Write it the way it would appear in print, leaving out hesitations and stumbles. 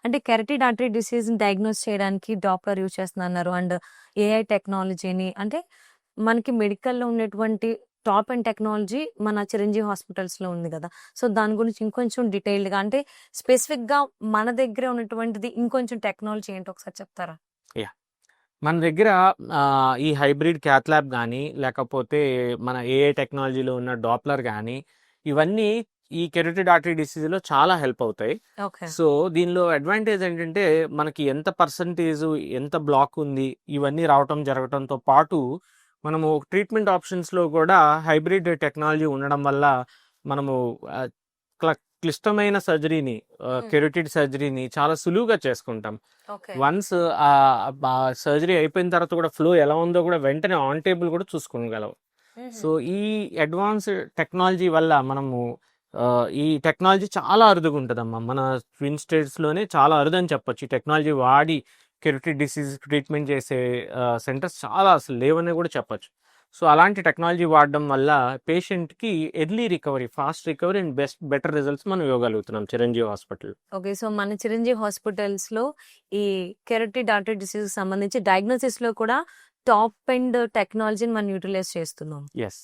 అంటే carotid artery డిసీజ్‌ని diagnose చేయడానికి Doppler use చేస్తున్నారు. అండ్ ఏఐ టెక్నాలజీని అంటే మనకి మెడికల్‌లో ఉండేటువంటి టాప్ అండ్ టెక్నాలజీ మన చిరంజీవి హాస్పిటల్స్‌లో ఉంది గదా! సో, దాని గురించి ఇంకొంచెం డీటెయిల్డ్‌గా అంటే స్పెసిఫిక్‌గా మన దగ్గర ఉన్నటువంటిది ఇంకొంచెం టెక్నాలజీ ఏంటో ఒకసారి చెప్తారా? యాహ్! మన దగ్గర ఈ హైబ్రిడ్ క్యాత్ ల్యాబ్ గానీ, లేకపోతే మన ఏఐ టెక్నాలజీలో ఉన్న డాప్లర్ గానీ, ఇవన్నీ ఈ కెరోటిడ్ ఆర్టరీ డిసీజ్‌లో చాలా హెల్ప్ అవుతాయి. ఓకే. సో, దీనిలో అడ్వాంటేజ్ ఏంటంటే, మనకి ఎంత పర్సెంటేజు, ఎంత బ్లాక్ ఉంది, ఇవన్నీ రావటం జరగటంతో పాటు, మనము ట్రీట్మెంట్ ఆప్షన్స్‌లో కూడా హైబ్రిడ్ టెక్నాలజీ ఉండడం వల్ల, మనము ఆహ్, క్లిష్టమైన సర్జరీని హ్మ్. కెరోటిడ్ సర్జరీని చాలా సులువుగా చేసుకుంటాం. ఓకే. వన్స్ సర్జరీ అయిపోయిన తర్వాత కూడా ఫ్లో ఎలా ఉందో కూడా వెంటనే ఆన్ టేబుల్ కూడా చూసుకోగలం. హుహు. సో ఈ అడ్వాన్స్ టెక్నాలజీ వల్ల మనము ఈ టెక్నాలజీ చాలా అరుదుగా ఉంటుందమ్మా. మన ట్విన్ స్టేట్స్లోనే చాలా అరుదని చెప్పొచ్చు. ఈ టెక్నాలజీ వాడి కెరోటిడ్ డిసీజ్ ట్రీట్మెంట్ చేసే సెంటర్స్ చాలా అసలు లేవని కూడా చెప్పొచ్చు. సో అలాంటి టెక్నాలజీ వాడడం వల్ల పేషెంట్కి early recovery, fast recovery and better results మనం ఇవ్వగలుగుతున్నాం చిరంజీవి హాస్పిటల్. ఓకే. సో, మన చిరంజీవి హాస్పిటల్స్‌లో ఈ కెరటిడ్ ఆర్టరీ డిసీజ్‌కి సంబంధించి డయాగ్నోసిస్‌లో కూడా టాప్ ఎండ్ టెక్నాలజీని మనం యుటిలైజ్ చేస్తున్నాం. ఎస్.